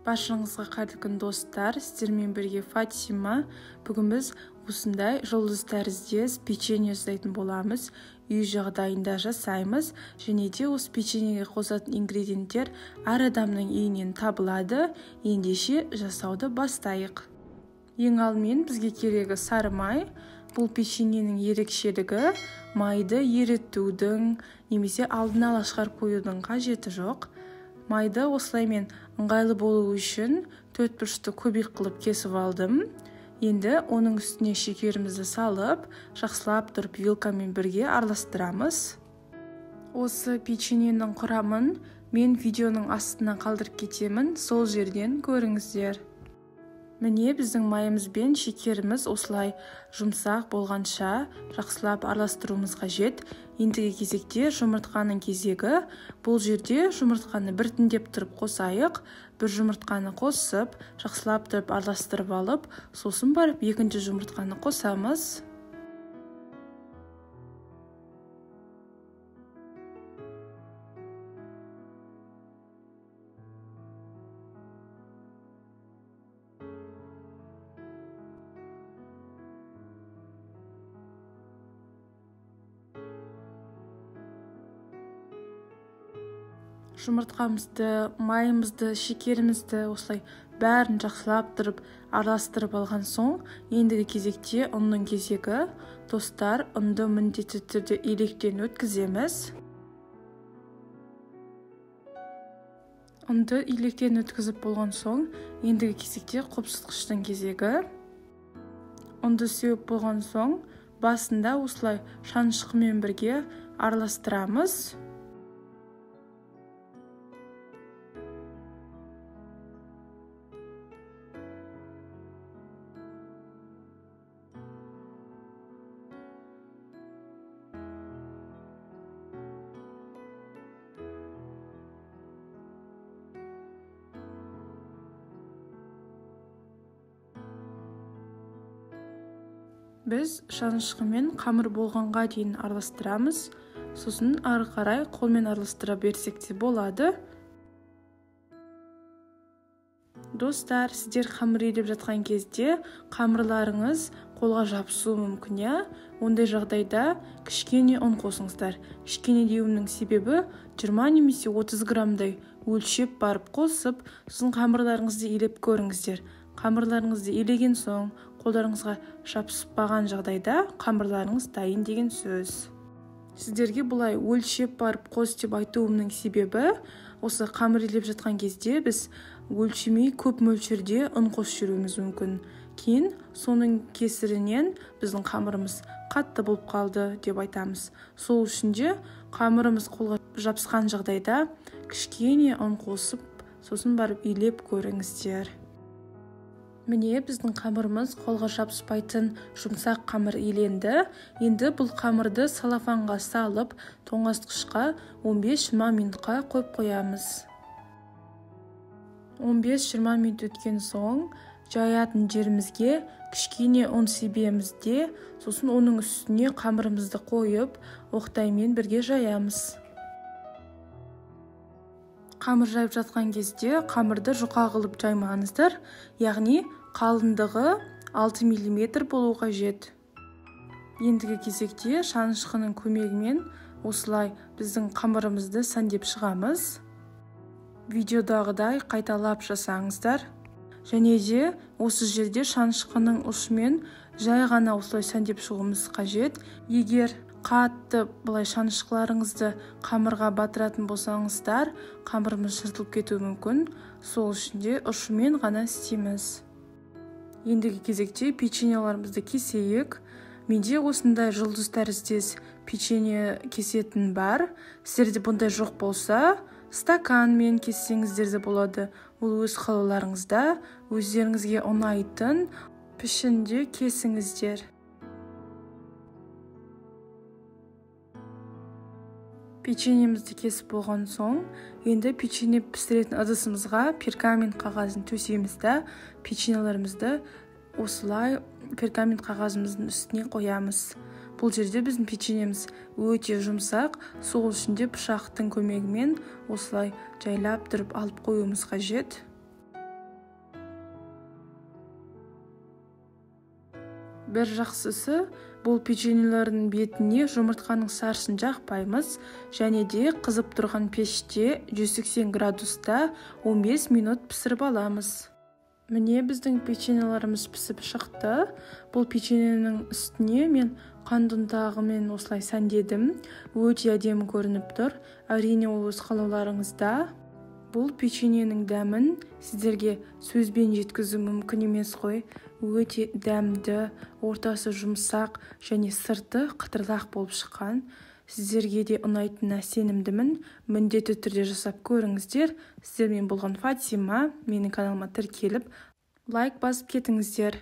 Баршаңызға қайырлы күн достар, сіздермен бірге Фатима. Бүгін біз осындай жұлдыз тәріздес печенье жасайтын боламыз. Үй жағдайында жасаймыз, және де осы печеньеге қосатын ингредиенттер әр адамның үйінен табылады. Ендеше жасауды бастайық. Ең алдымен бізге керегі сары май. Бұл печеньенің ерекшелігі майды ерітудің немесе алдын ала шығарып қоюдың қажеті жоқ. Майды осылай мен ыңғайлы болу үшін 4 бұрышты көбік қылып кесіп алдым. Енді оның үстіне шекерімізді салып, жақсылап тұрып вилкамен бірге араластырамыз. Осы печеньенің құрамын мен видеоның астына қалдырып кетемін, сол жерден көріңіздер. Міне біздің майымыз бен шекеріміз осылай жұмсақ болғанша жақсылап араластыруымыз қажет. Ендігі кезекте жұмыртқаның кезегі. Бұл жерде жұмыртқаны біртіндеп тұрып қосайық. Бір жұмыртқаны қосып, жақсылап тұрып араластырып алып, сосын барып екінші жұмыртқаны қосамыз. Жұмыртқамызды, майымызды, шекерімізді осылай бәрін жақсылап тұрып араластырып алған соң, ендігі кезекте ұнның кезегі. Достар, ұнды міндетті түрде електен өткіземіз. Ұнды електен өткізіп болған соң, ендігі кезекте қопсытқыштың кезегі. Ұнды сеуіп болған соң, басында осылай шанышқымен бірге араластырамыз. Біз шанышқымен қамыр болғанға дейін араластырамыз. Сосын ары қарай қолмен араластыра берсек те болады. Достар, сіздер қамыр елеп жатқан кезде қамырларыңыз қолға жабысуы мүмкін. Ондай жағдайда кішкене ұн қосыңыздар. Кішкене деуімнің себебі 20 немесе 30 граммдай өлшеп барып қосып, сосын қамырларыңызды елеп көріңіздер. Қамырларыңызды елеген соң, қолдарыңызға жабыспаған жағдайда қамырларыңыз дайын деген сөз. Сіздерге бұлай өлшеп барып қос деп айтуымның себебі, осы қамыр елеп жатқан кезде біз өлшемей көп мөлшерде ұн қосып жүруіміз мүмкін. Кейін соның кесірінен біздің қамырымыз қатты болып қалды деп айтамыз. Сол үшін де қамырымыз қолға жабысқан жағдайда кішкене ұн қосып, сосын барып елеп көріңіздер. Міне біздің қамырымыз қолға жабыспайтын жұмсақ қамыр еленді. Енді бұл қамырды салафанға салып, тоңазытқышқа 15-20 минутқа қойып қоямыз. 15-20 минут өткен соң, жаятын жерімізге кішкене ұн себеміз де, сосын оның үстіне қамырымызды қойып, оқтаймен бірге жаямыз. Қамыр жайып жатқан кезде қамырды жұқа қылып жаймаңыздар, яғни қалыңдығы 6 мм болу қажет. Ендігі кезекте шанышқының көмегімен осылай біздің қамырымызды сәндеп шығамыз. Видеодағыдай қайталап жасаңыздар. Және де осы жерде шанышқының ұшымен жай ғана осылай сәндеп шығуымыз қажет. Егер қатты бұлай шанышқыларыңызды қамырға батыратын болсаңыздар, қамырымыз жыртылып кетуі мүмкін. Сол үшін де ұшымен ғана істейміз. Ендігі кезекте печеньеларымызды кесейік. Менде осындай жұлдыз тәріздес печенье кесетін бар. Сіздерде бұндай жоқ болса, стаканмен кессеңіздер де болады. Ол өз қалауларыңызда, өздеріңізге ұнайтын пішінде кесіңіздер. Печеньемізді кесіп болған соң, енді печенье пісіретін ыдысымызға пергамент қағазын төсейміз да, печеньеларымызды осылай пергамент қағазымыздың үстіне қоямыз. Бұл жерде біздің печеньеміз өте жұмсақ, сол үшін де пышақтың көмегімен осылай жайлап тұрып алып қоюымыз қажет. бір жақсысы, бұл печеньелердің бетіне жұмыртқаның саршын жақпаймыз, және де қызып тұрған пеште 180 градуста 15 минут пісіріп аламыз. Міне біздің печеньелеріміз пісіп шықты. Бұл печеньенің үстіне мен қант ұнтағымен осылай сәндедім. Өте әдемі көрініп тұр. Әрине ол өз қалауларыңызда. Бұл печеньенің дәмін сіздерге сөзбен жеткізу мүмкін емес қой. Өте дәмді, ортасы жұмсақ және сырты қытырлақ болып шыққан. Сіздерге де ұнайтынына сенімдімін. Міндетті түрде жасап көріңіздер. Сіздермен болған Фатима. Менің каналыма тіркеліп, лайк басып кетіңіздер.